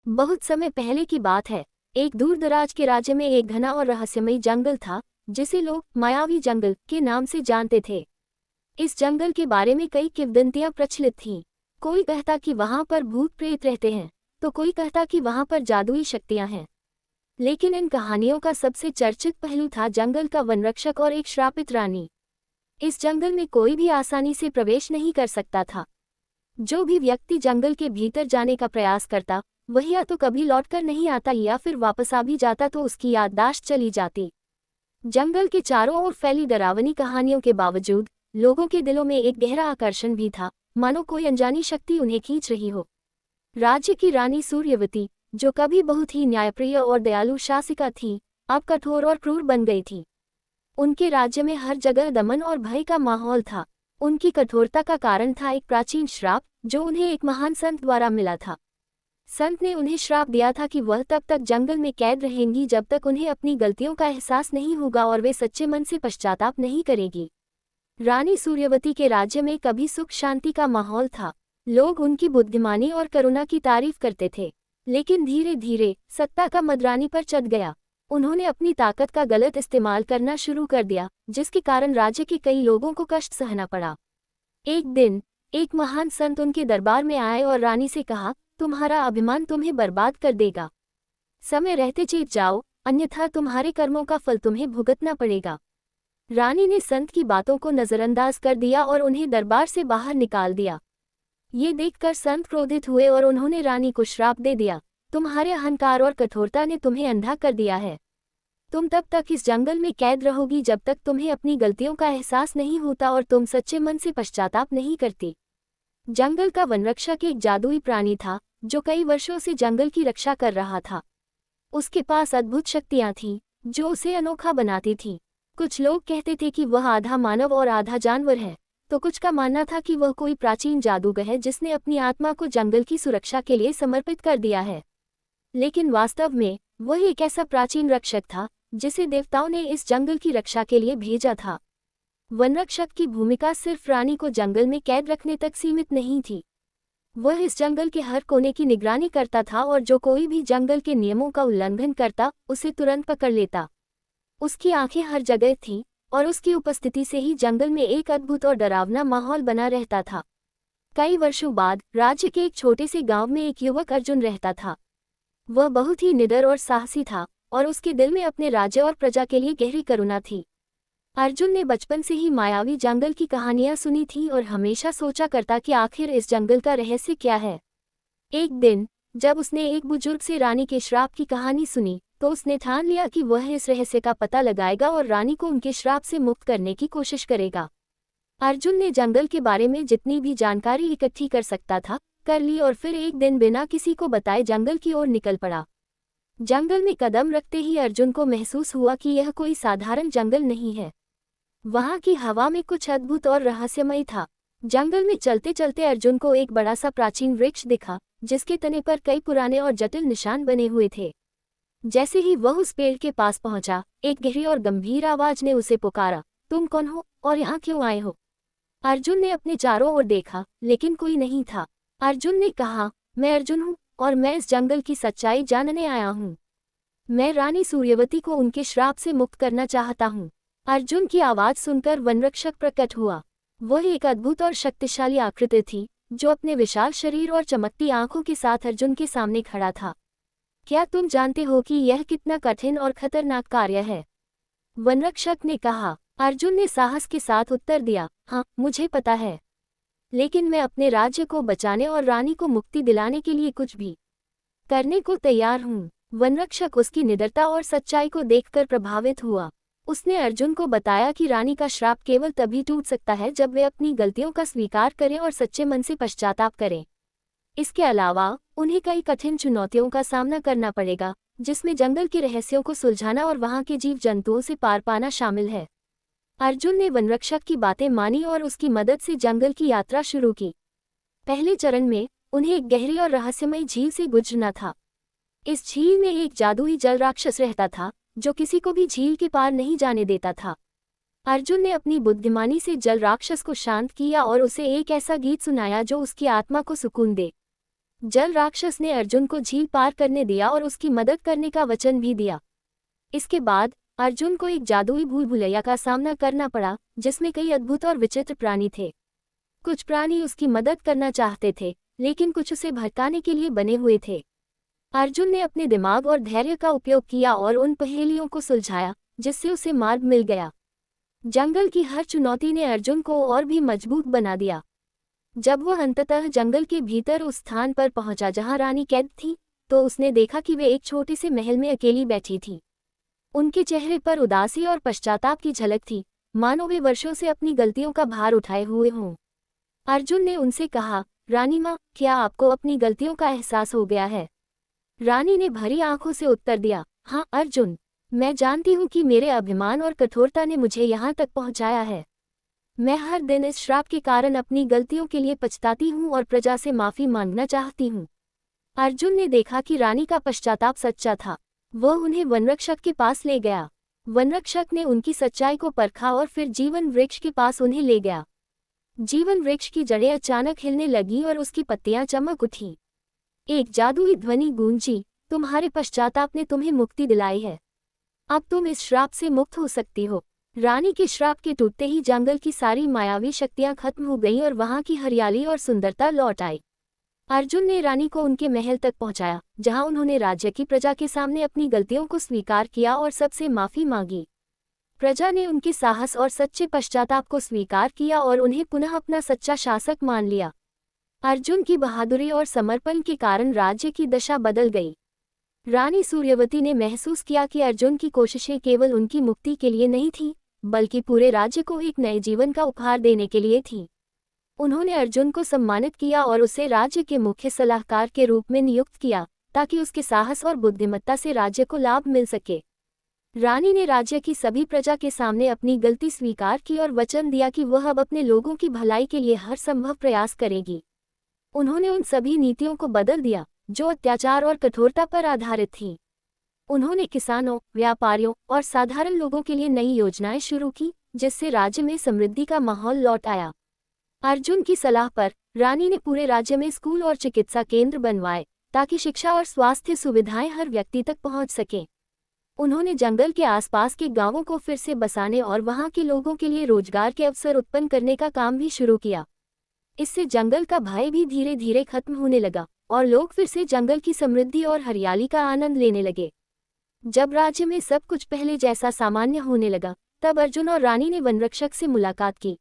बहुत समय पहले की बात है। एक दूर दराज के राज्य में एक घना और रहस्यमयी जंगल था, जिसे लोग मायावी जंगल के नाम से जानते थे। इस जंगल के बारे में कई किंवदंतियां प्रचलित थीं। कोई कहता कि वहां पर भूत प्रेत रहते हैं, तो कोई कहता कि वहां पर जादुई शक्तियां हैं। लेकिन इन कहानियों का सबसे चर्चित पहलू था जंगल का वनरक्षक और एक श्रापित रानी। इस जंगल में कोई भी आसानी से प्रवेश नहीं कर सकता था। जो भी व्यक्ति जंगल के भीतर जाने का प्रयास करता, वह या तो कभी लौटकर नहीं आता या फिर वापस आ भी जाता तो उसकी याददाश्त चली जाती। जंगल के चारों ओर फैली डरावनी कहानियों के बावजूद लोगों के दिलों में एक गहरा आकर्षण भी था, मानो कोई अनजानी शक्ति उन्हें खींच रही हो। राज्य की रानी सूर्यवती, जो कभी बहुत ही न्यायप्रिय और दयालु शासिका थी, अब कठोर और क्रूर बन गई थी। उनके राज्य में हर जगह दमन और भय का माहौल था। उनकी कठोरता का कारण था एक प्राचीन श्राप, जो उन्हें एक महान संत द्वारा मिला था। संत ने उन्हें श्राप दिया था कि वह तब तक जंगल में कैद रहेंगी जब तक उन्हें अपनी गलतियों का एहसास नहीं होगा और वे सच्चे मन से पश्चाताप नहीं करेगी। रानी सूर्यवती के राज्य में कभी सुख शांति का माहौल था। लोग उनकी बुद्धिमानी और करुणा की तारीफ करते थे। लेकिन धीरे धीरे सत्ता का मदरानी पर चढ़ गया। उन्होंने अपनी ताकत का गलत इस्तेमाल करना शुरू कर दिया, जिसके कारण राज्य के कई लोगों को कष्ट सहना पड़ा। एक दिन एक महान संत उनके दरबार में आए और रानी से कहा, तुम्हारा अभिमान तुम्हें बर्बाद कर देगा। समय रहते चेत जाओ, अन्यथा तुम्हारे कर्मों का फल तुम्हें भुगतना पड़ेगा। रानी ने संत की बातों को नजरअंदाज कर दिया और उन्हें दरबार से बाहर निकाल दिया। ये देखकर संत क्रोधित हुए और उन्होंने रानी को श्राप दे दिया, तुम्हारे अहंकार और कठोरता ने तुम्हें अंधा कर दिया है। तुम तब तक इस जंगल में कैद रहोगी जब तक तुम्हें अपनी गलतियों का एहसास नहीं होता और तुम सच्चे मन से पश्चाताप नहीं करती। जंगल का वनरक्षक एक जादुई प्राणी था, जो कई वर्षों से जंगल की रक्षा कर रहा था। उसके पास अद्भुत शक्तियां थीं, जो उसे अनोखा बनाती थीं। कुछ लोग कहते थे कि वह आधा मानव और आधा जानवर है, तो कुछ का मानना था कि वह कोई प्राचीन जादूगर है जिसने अपनी आत्मा को जंगल की सुरक्षा के लिए समर्पित कर दिया है। लेकिन वास्तव में वह एक ऐसा प्राचीन रक्षक था जिसे देवताओं ने इस जंगल की रक्षा के लिए भेजा था। वनरक्षक की भूमिका सिर्फ रानी को जंगल में कैद रखने तक सीमित नहीं थी। वह इस जंगल के हर कोने की निगरानी करता था और जो कोई भी जंगल के नियमों का उल्लंघन करता, उसे तुरंत पकड़ लेता। उसकी आंखें हर जगह थीं और उसकी उपस्थिति से ही जंगल में एक अद्भुत और डरावना माहौल बना रहता था। कई वर्षों बाद राज्य के एक छोटे से गांव में एक युवक अर्जुन रहता था। वह बहुत ही निडर और साहसी था और उसके दिल में अपने राज्य और प्रजा के लिए गहरी करुणा थी। अर्जुन ने बचपन से ही मायावी जंगल की कहानियां सुनी थी और हमेशा सोचा करता कि आखिर इस जंगल का रहस्य क्या है। एक दिन जब उसने एक बुजुर्ग से रानी के श्राप की कहानी सुनी, तो उसने ठान लिया कि वह इस रहस्य का पता लगाएगा और रानी को उनके श्राप से मुक्त करने की कोशिश करेगा। अर्जुन ने जंगल के बारे में जितनी भी जानकारी इकट्ठी कर सकता था, कर ली और फिर एक दिन बिना किसी को बताए जंगल की ओर निकल पड़ा। जंगल में कदम रखते ही अर्जुन को महसूस हुआ कि यह कोई साधारण जंगल नहीं है। वहां की हवा में कुछ अद्भुत और रहस्यमय था। जंगल में चलते चलते अर्जुन को एक बड़ा सा प्राचीन वृक्ष दिखा, जिसके तने पर कई पुराने और जटिल निशान बने हुए थे। जैसे ही वह उस पेड़ के पास पहुंचा, एक गहरी और गंभीर आवाज ने उसे पुकारा, तुम कौन हो और यहाँ क्यों आए हो? अर्जुन ने अपने चारों ओर देखा, लेकिन कोई नहीं था। अर्जुन ने कहा, मैं अर्जुन हूँ और मैं इस जंगल की सच्चाई जानने आया हूँ। मैं रानी सूर्यवती को उनके श्राप से मुक्त करना चाहता हूँ। अर्जुन की आवाज सुनकर वनरक्षक प्रकट हुआ। वह एक अद्भुत और शक्तिशाली आकृति थी, जो अपने विशाल शरीर और चमकती आंखों के साथ अर्जुन के सामने खड़ा था। क्या तुम जानते हो कि यह कितना कठिन और खतरनाक कार्य है? वनरक्षक ने कहा। अर्जुन ने साहस के साथ उत्तर दिया, हाँ, मुझे पता है। लेकिन मैं अपने राज्य को बचाने और रानी को मुक्ति दिलाने के लिए कुछ भी करने को तैयार हूँ। वनरक्षक उसकी निडरता और सच्चाई को देखकर प्रभावित हुआ। उसने अर्जुन को बताया कि रानी का श्राप केवल तभी टूट सकता है जब वे अपनी गलतियों का स्वीकार करें और सच्चे मन से पश्चाताप करें। इसके अलावा उन्हें कई कठिन चुनौतियों का सामना करना पड़ेगा, जिसमें जंगल के रहस्यों को सुलझाना और वहां के जीव जंतुओं से पार पाना शामिल है। अर्जुन ने वनरक्षक की बातें मानी और उसकी मदद से जंगल की यात्रा शुरू की। पहले चरण में उन्हें एक गहरी और रहस्यमय झील से गुजरना था। इस झील में एक जादुई जल राक्षस रहता था, जो किसी को भी झील के पार नहीं जाने देता था। अर्जुन ने अपनी बुद्धिमानी से जल राक्षस को शांत किया और उसे एक ऐसा गीत सुनाया जो उसकी आत्मा को सुकून दे। जल राक्षस ने अर्जुन को झील पार करने दिया और उसकी मदद करने का वचन भी दिया। इसके बाद अर्जुन को एक जादुई भूल भुलैया का सामना करना पड़ा, जिसमें कई अद्भुत और विचित्र प्राणी थे। कुछ प्राणी उसकी मदद करना चाहते थे, लेकिन कुछ उसे भटकाने के लिए बने हुए थे। अर्जुन ने अपने दिमाग और धैर्य का उपयोग किया और उन पहेलियों को सुलझाया, जिससे उसे मार्ग मिल गया। जंगल की हर चुनौती ने अर्जुन को और भी मजबूत बना दिया। जब वह अंततः जंगल के भीतर उस स्थान पर पहुंचा जहां रानी कैद थी, तो उसने देखा कि वे एक छोटे से महल में अकेली बैठी थी। उनके चेहरे पर उदासी और पश्चाताप की झलक थी, मानो वे वर्षों से अपनी गलतियों का भार उठाए हुए हों। अर्जुन ने उनसे कहा, रानी माँ, क्या आपको अपनी गलतियों का एहसास हो गया है? रानी ने भरी आंखों से उत्तर दिया, हाँ अर्जुन, मैं जानती हूँ कि मेरे अभिमान और कठोरता ने मुझे यहाँ तक पहुँचाया है। मैं हर दिन इस श्राप के कारण अपनी गलतियों के लिए पछताती हूँ और प्रजा से माफ़ी मांगना चाहती हूँ। अर्जुन ने देखा कि रानी का पश्चाताप सच्चा था। वह उन्हें वनरक्षक के पास ले गया। वनरक्षक ने उनकी सच्चाई को परखा और फिर जीवन वृक्ष के पास उन्हें ले गया। जीवन वृक्ष की जड़ें अचानक हिलने लगीं और उसकी पत्तियां चमक उठीं। एक जादुई ध्वनि गूंजी, तुम्हारे पश्चाताप ने तुम्हें मुक्ति दिलाई है। अब तुम इस श्राप से मुक्त हो सकती हो। रानी के श्राप के टूटते ही जंगल की सारी मायावी शक्तियां खत्म हो गईं और वहां की हरियाली और सुंदरता लौट आई। अर्जुन ने रानी को उनके महल तक पहुंचाया, जहां उन्होंने राज्य की प्रजा के सामने अपनी गलतियों को स्वीकार किया और सबसे माफी मांगी। प्रजा ने उनके साहस और सच्चे पश्चाताप को स्वीकार किया और उन्हें पुनः अपना सच्चा शासक मान लिया। अर्जुन की बहादुरी और समर्पण के कारण राज्य की दशा बदल गई। रानी सूर्यवती ने महसूस किया कि अर्जुन की कोशिशें केवल उनकी मुक्ति के लिए नहीं थीं, बल्कि पूरे राज्य को एक नए जीवन का उपहार देने के लिए थीं। उन्होंने अर्जुन को सम्मानित किया और उसे राज्य के मुख्य सलाहकार के रूप में नियुक्त किया, ताकि उसके साहस और बुद्धिमत्ता से राज्य को लाभ मिल सके। रानी ने राज्य की सभी प्रजा के सामने अपनी गलती स्वीकार की और वचन दिया कि वह अब अपने लोगों की भलाई के लिए हर संभव प्रयास करेगी। उन्होंने उन सभी नीतियों को बदल दिया जो अत्याचार और कठोरता पर आधारित थीं। उन्होंने किसानों, व्यापारियों और साधारण लोगों के लिए नई योजनाएं शुरू की, जिससे राज्य में समृद्धि का माहौल लौट आया। अर्जुन की सलाह पर रानी ने पूरे राज्य में स्कूल और चिकित्सा केंद्र बनवाए, ताकि शिक्षा और स्वास्थ्य सुविधाएं हर व्यक्ति तक पहुंच सकें। उन्होंने जंगल के आसपास के गांवों को फिर से बसाने और वहां के लोगों के लिए रोजगार के अवसर उत्पन्न करने का काम भी शुरू किया। इससे जंगल का भय भी धीरे धीरे खत्म होने लगा और लोग फिर से जंगल की समृद्धि और हरियाली का आनंद लेने लगे। जब राज्य में सब कुछ पहले जैसा सामान्य होने लगा, तब अर्जुन और रानी ने वनरक्षक से मुलाकात की।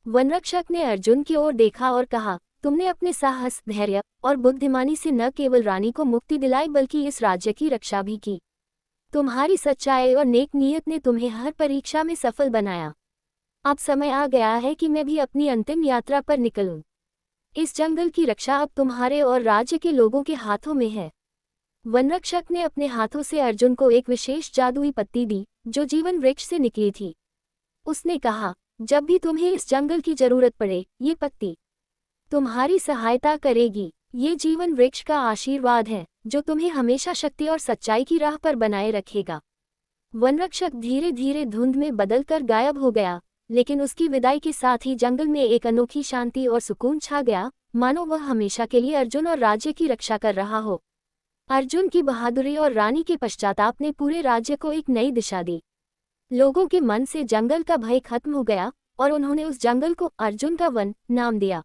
वनरक्षक ने अर्जुन की ओर देखा और कहा, तुमने अपने साहस, धैर्य और बुद्धिमानी से न केवल रानी को मुक्ति दिलाई बल्कि इस राज्य की रक्षा भी की। तुम्हारी सच्चाई और नेक नीयत ने तुम्हें हर परीक्षा में सफल बनाया। अब समय आ गया है कि मैं भी अपनी अंतिम यात्रा पर निकलूं। इस जंगल की रक्षा अब तुम्हारे और राज्य के लोगों के हाथों में है। वनरक्षक ने अपने हाथों से अर्जुन को एक विशेष जादुई पत्ती दी, जो जीवन वृक्ष से निकली थी। उसने कहा, जब भी तुम्हें इस जंगल की जरूरत पड़े, ये पत्ती तुम्हारी सहायता करेगी। ये जीवन वृक्ष का आशीर्वाद है, जो तुम्हें हमेशा शक्ति और सच्चाई की राह पर बनाए रखेगा। वनरक्षक धीरे धीरे धुंध में बदलकर गायब हो गया, लेकिन उसकी विदाई के साथ ही जंगल में एक अनोखी शांति और सुकून छा गया, मानो वह हमेशा के लिए अर्जुन और राज्य की रक्षा कर रहा हो। अर्जुन की बहादुरी और रानी के पश्चाताप ने पूरे राज्य को एक नई दिशा दी। लोगों के मन से जंगल का भय खत्म हो गया और उन्होंने उस जंगल को अर्जुन का वन नाम दिया।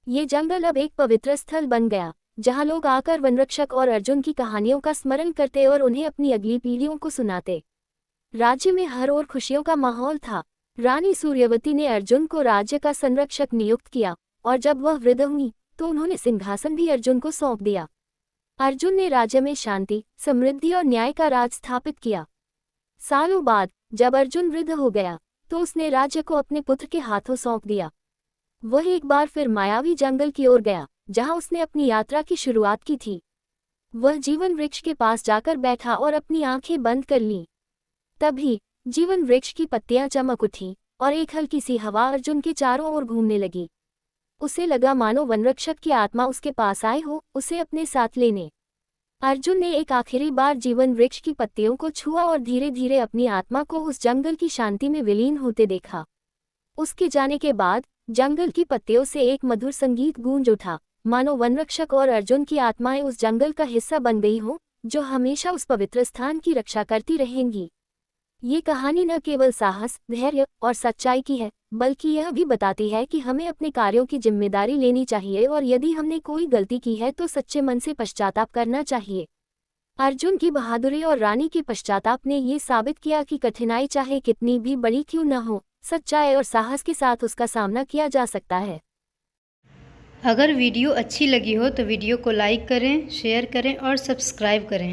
ये जंगल अब एक पवित्र स्थल बन गया, जहां लोग आकर वनरक्षक और अर्जुन की कहानियों का स्मरण करते और उन्हें अपनी अगली पीढ़ियों को सुनाते। राज्य में हर ओर खुशियों का माहौल था। रानी सूर्यवती ने अर्जुन को राज्य का संरक्षक नियुक्त किया और जब वह वृद्ध हुई तो उन्होंने सिंहासन भी अर्जुन को सौंप दिया। अर्जुन ने राज्य में शांति, समृद्धि और न्याय का राज स्थापित किया। सालों बाद जब अर्जुन वृद्ध हो गया तो उसने राज्य को अपने पुत्र के हाथों सौंप दिया। वह एक बार फिर मायावी जंगल की ओर गया, जहां उसने अपनी यात्रा की शुरुआत की थी। वह जीवन वृक्ष के पास जाकर बैठा और अपनी आंखें बंद कर लीं। तभी जीवन वृक्ष की पत्तियां चमक उठीं और एक हल्की सी हवा अर्जुन के चारों ओर घूमने लगी। उसे लगा मानो वनरक्षक की आत्मा उसके पास आए हो, उसे अपने साथ लेने। अर्जुन ने एक आखिरी बार जीवन वृक्ष की पत्तियों को छुआ और धीरे धीरे अपनी आत्मा को उस जंगल की शांति में विलीन होते देखा। उसके जाने के बाद जंगल की पत्तियों से एक मधुर संगीत गूंज उठा, मानो वनरक्षक और अर्जुन की आत्माएं उस जंगल का हिस्सा बन गई हों, जो हमेशा उस पवित्र स्थान की रक्षा करती रहेंगी। ये कहानी न केवल साहस, धैर्य और सच्चाई की है, बल्कि यह भी बताती है कि हमें अपने कार्यों की जिम्मेदारी लेनी चाहिए और यदि हमने कोई गलती की है तो सच्चे मन से पश्चाताप करना चाहिए। अर्जुन की बहादुरी और रानी के पश्चाताप ने ये साबित किया कि कठिनाई चाहे कितनी भी बड़ी क्यों न हो, सच्चाई और साहस के साथ उसका सामना किया जा सकता है। अगर वीडियो अच्छी लगी हो तो वीडियो को लाइक करें, शेयर करें और सब्सक्राइब करें।